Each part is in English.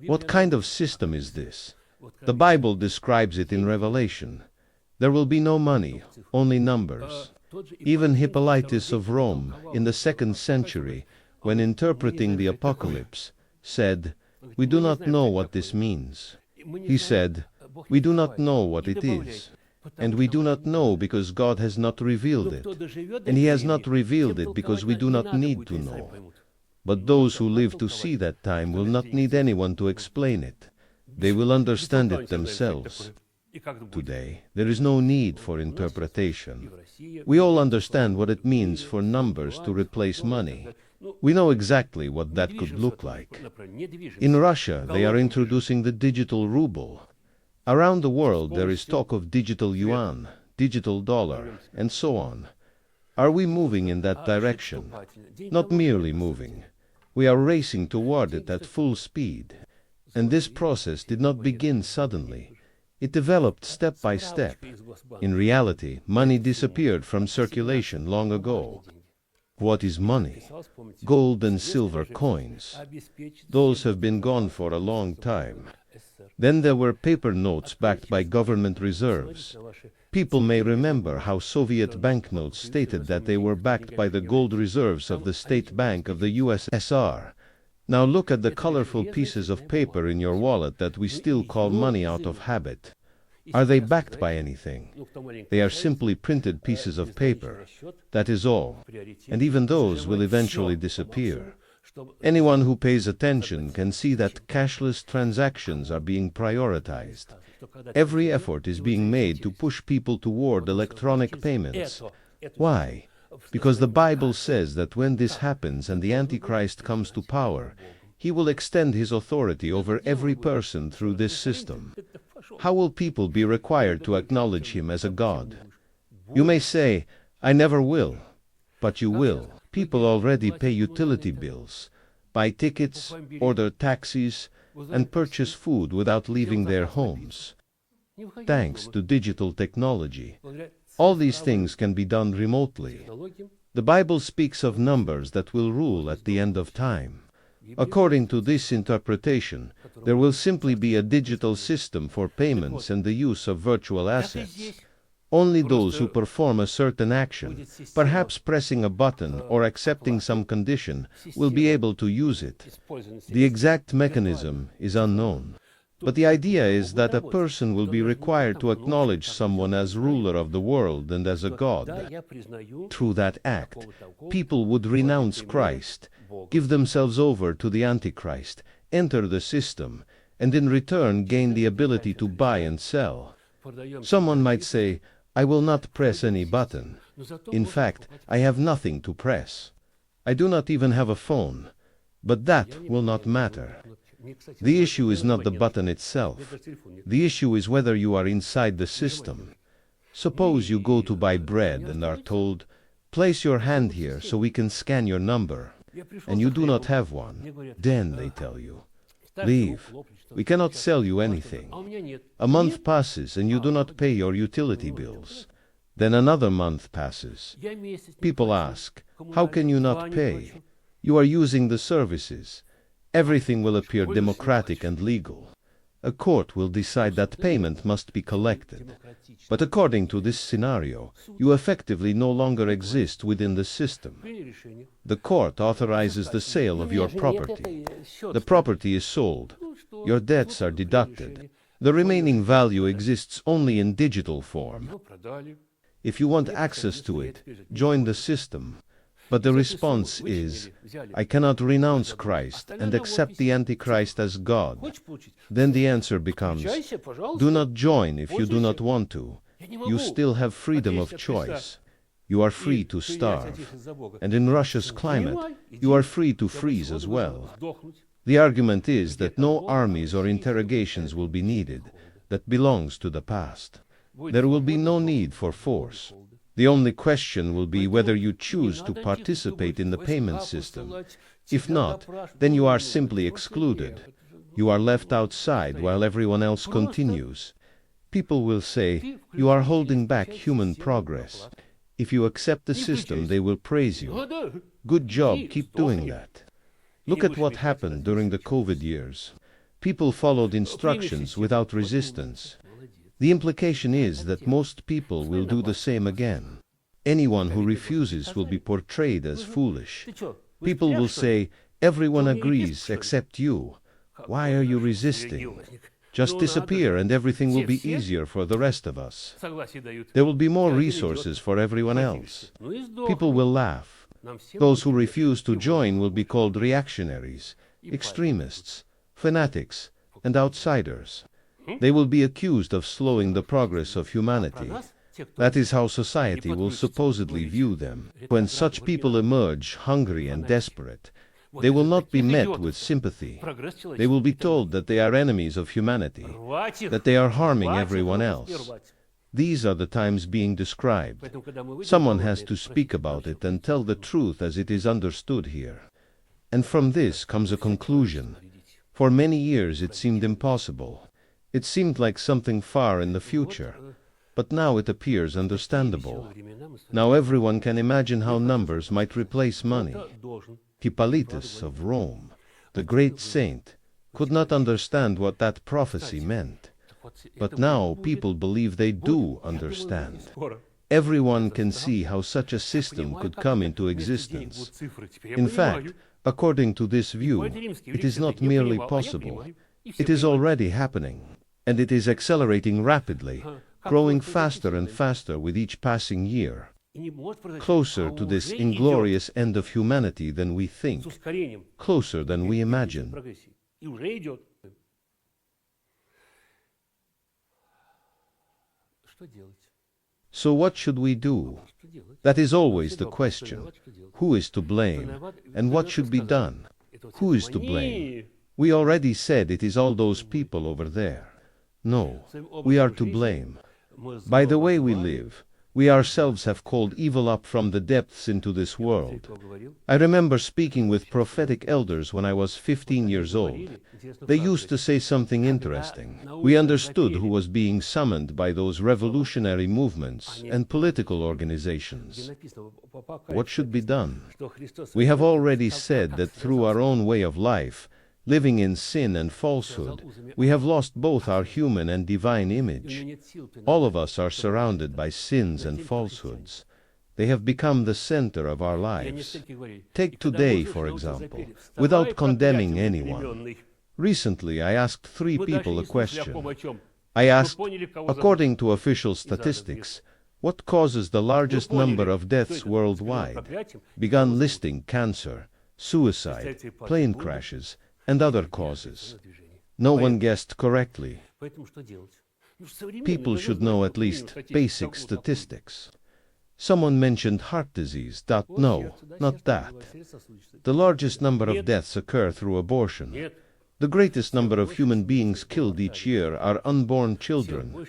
What kind of system is this? The Bible describes it in Revelation. There will be no money, only numbers. Even Hippolytus of Rome, in the 2nd century, when interpreting the Apocalypse, said, "We do not know what this means." He said, "We do not know what it is. And we do not know because God has not revealed it. And He has not revealed it because we do not need to know. But those who live to see that time will not need anyone to explain it. They will understand it themselves. Today, there is no need for interpretation. We all understand what it means for numbers to replace money. We know exactly what that could look like. In Russia, they are introducing the digital ruble. Around the world, there is talk of digital yuan, digital dollar, and so on. Are we moving in that direction? Not merely moving. We are racing toward it at full speed. And this process did not begin suddenly. It developed step by step. In reality, money disappeared from circulation long ago. What is money? Gold and silver coins. Those have been gone for a long time. Then there were paper notes backed by government reserves. People may remember how Soviet banknotes stated that they were backed by the gold reserves of the State Bank of the USSR. Now look at the colorful pieces of paper in your wallet that we still call money out of habit. Are they backed by anything? They are simply printed pieces of paper. That is all. And even those will eventually disappear. Anyone who pays attention can see that cashless transactions are being prioritized. Every effort is being made to push people toward electronic payments. Why? Because the Bible says that when this happens and the Antichrist comes to power, he will extend his authority over every person through this system. How will people be required to acknowledge him as a god? You may say, "I never will." But you will. People already pay utility bills, buy tickets, order taxis, and purchase food without leaving their homes. Thanks to digital technology, all these things can be done remotely. The Bible speaks of numbers that will rule at the end of time. According to this interpretation, there will simply be a digital system for payments and the use of virtual assets. Only those who perform a certain action, perhaps pressing a button or accepting some condition, will be able to use it. The exact mechanism is unknown. But the idea is that a person will be required to acknowledge someone as ruler of the world and as a god. Through that act, people would renounce Christ, give themselves over to the Antichrist, enter the system, and in return gain the ability to buy and sell. Someone might say, "I will not press any button. In fact, I have nothing to press. I do not even have a phone." But that will not matter. The issue is not the button itself. The issue is whether you are inside the system. Suppose you go to buy bread and are told, "Place your hand here so we can scan your number," and you do not have one. Then they tell you, "Leave. We cannot sell you anything." A month passes and you do not pay your utility bills. Then another month passes. People ask, "How can you not pay? You are using the services." Everything will appear democratic and legal. A court will decide that payment must be collected. But according to this scenario, you effectively no longer exist within the system. The court authorizes the sale of your property. The property is sold. Your debts are deducted. The remaining value exists only in digital form. If you want access to it, join the system. But the response is, "I cannot renounce Christ and accept the Antichrist as God." Then the answer becomes, do not join if you do not want to. You still have freedom of choice. You are free to starve. And in Russia's climate, you are free to freeze as well. The argument is that no armies or interrogations will be needed. That belongs to the past. There will be no need for force. The only question will be whether you choose to participate in the payment system. If not, then you are simply excluded. You are left outside while everyone else continues. People will say, "You are holding back human progress." If you accept the system, they will praise you. Good job, keep doing that. Look at what happened during the COVID years. People followed instructions without resistance. The implication is that most people will do the same again. Anyone who refuses will be portrayed as foolish. People will say, "Everyone agrees except you. Why are you resisting? Just disappear and everything will be easier for the rest of us. There will be more resources for everyone else." People will laugh. Those who refuse to join will be called reactionaries, extremists, fanatics, and outsiders. They will be accused of slowing the progress of humanity. That is how society will supposedly view them. When such people emerge hungry and desperate, they will not be met with sympathy. They will be told that they are enemies of humanity, that they are harming everyone else. These are the times being described. Someone has to speak about it and tell the truth as it is understood here. And from this comes a conclusion. For many years it seemed impossible. It seemed like something far in the future. But now it appears understandable. Now everyone can imagine how numbers might replace money. Hippolytus of Rome, the great saint, could not understand what that prophecy meant. But now people believe they do understand. Everyone can see how such a system could come into existence. In fact, according to this view, it is not merely possible. It is already happening, and it is accelerating rapidly, growing faster and faster with each passing year. Closer to this inglorious end of humanity than we think, closer than we imagine. So what should we do? That is always the question. Who is to blame? And what should be done? Who is to blame? We already said it is all those people over there. No, we are to blame. By the way we live, we ourselves have called evil up from the depths into this world. I remember speaking with prophetic elders when I was 15 years old. They used to say something interesting. We understood who was being summoned by those revolutionary movements and political organizations. What should be done? We have already said that through our own way of life, living in sin and falsehood, we have lost both our human and divine image. All of us are surrounded by sins and falsehoods. They have become the center of our lives. Take today, for example, without condemning anyone. Recently, I asked 3 people a question. I asked, according to official statistics, what causes the largest number of deaths worldwide? Began listing cancer, suicide, plane crashes, and other causes. No one guessed correctly. People should know at least basic statistics. Someone mentioned heart disease. No, not that. The largest number of deaths occur through abortion. The greatest number of human beings killed each year are unborn children.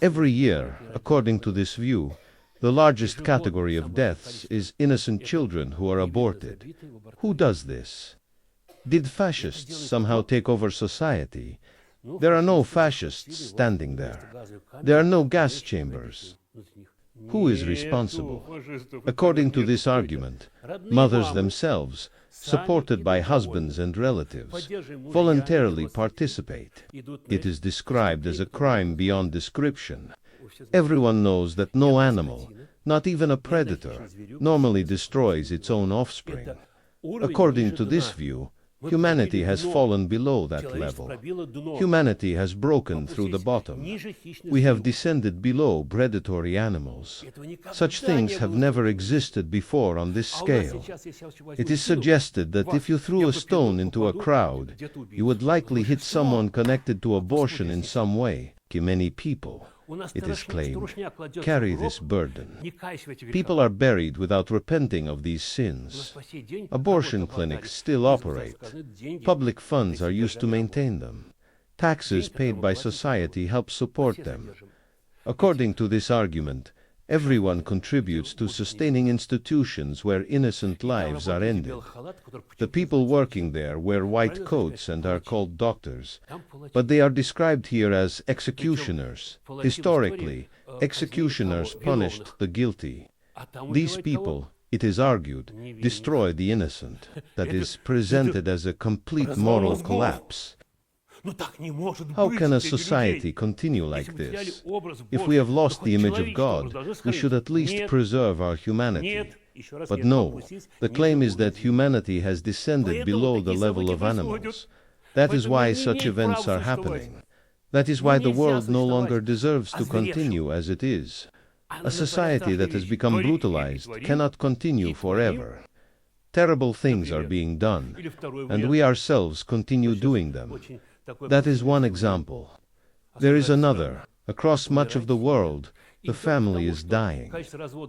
Every year, according to this view, the largest category of deaths is innocent children who are aborted. Who does this? Did fascists somehow take over society? There are no fascists standing there. There are no gas chambers. Who is responsible? According to this argument, mothers themselves, supported by husbands and relatives, voluntarily participate. It is described as a crime beyond description. Everyone knows that no animal, not even a predator, normally destroys its own offspring. According to this view, humanity has fallen below that level. Humanity has broken through the bottom. We have descended below predatory animals. Such things have never existed before on this scale. It is suggested that if you threw a stone into a crowd, you would likely hit someone connected to abortion in some way. Many people, it is claimed, carry this burden. People are buried without repenting of these sins. Abortion clinics still operate. Public funds are used to maintain them. Taxes paid by society help support them. According to this argument, everyone contributes to sustaining institutions where innocent lives are ended. The people working there wear white coats and are called doctors, but they are described here as executioners. Historically, executioners punished the guilty. These people, It is argued, destroy the innocent, that is presented as a complete moral collapse. How can a society continue like this? If we have lost the image of God, we should at least preserve our humanity. But no, the claim is that humanity has descended below the level of animals. That is why such events are happening. That is why the world no longer deserves to continue as it is. A society that has become brutalized cannot continue forever. Terrible things are being done, and we ourselves continue doing them. That is one example. There is another. Across much of the world, the family is dying.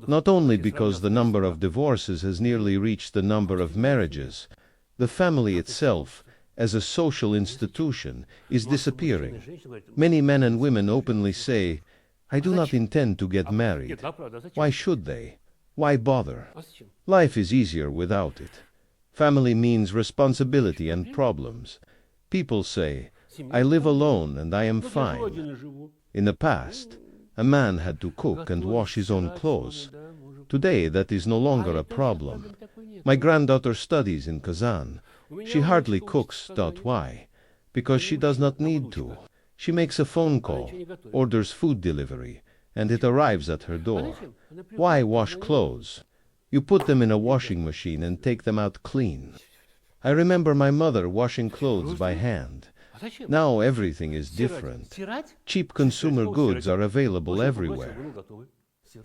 Not only because the number of divorces has nearly reached the number of marriages, the family itself, as a social institution, is disappearing. Many men and women openly say, I do not intend to get married. Why should they? Why bother? Life is easier without it. Family means responsibility and problems. People say, I live alone and I am fine. In the past, a man had to cook and wash his own clothes. Today, that is no longer a problem. My granddaughter studies in Kazan. She hardly cooks. Why? Because she does not need to. She makes a phone call, orders food delivery, and it arrives at her door. Why wash clothes? You put them in a washing machine and take them out clean. I remember my mother washing clothes by hand. Now everything is different. Cheap consumer goods are available everywhere.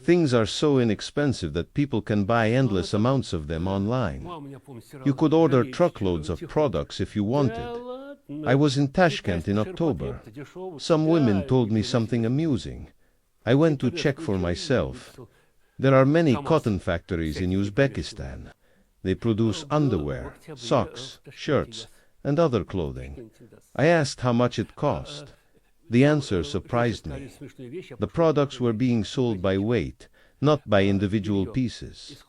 Things are so inexpensive that people can buy endless amounts of them online. You could order truckloads of products if you wanted. I was in Tashkent in October. Some women told me something amusing. I went to check for myself. There are many cotton factories in Uzbekistan. They produce underwear, socks, shirts, and other clothing. I asked how much it cost. The answer surprised me. The products were being sold by weight, not by individual pieces.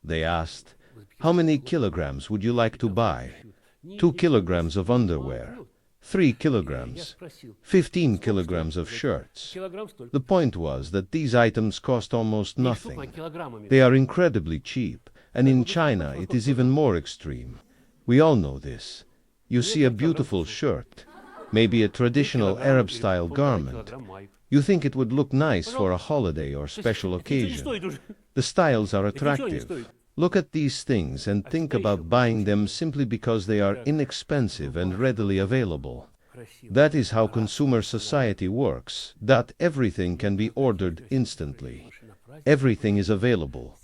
They asked, how many kilograms would you like to buy? 2 kilograms of underwear, 3 kilograms, 15 kilograms of shirts. The point was that these items cost almost nothing. They are incredibly cheap, and in China it is even more extreme. We all know this. You see a beautiful shirt, maybe a traditional Arab-style garment. You think it would look nice for a holiday or special occasion. The styles are attractive. Look at these things and think about buying them simply because they are inexpensive and readily available. That is how consumer society works, that everything can be ordered instantly. Everything is available,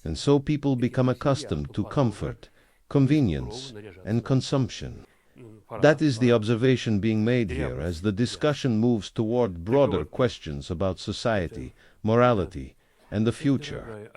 and so people become accustomed to comfort, convenience, and consumption. That is the observation being made here as the discussion moves toward broader questions about society, morality, and the future.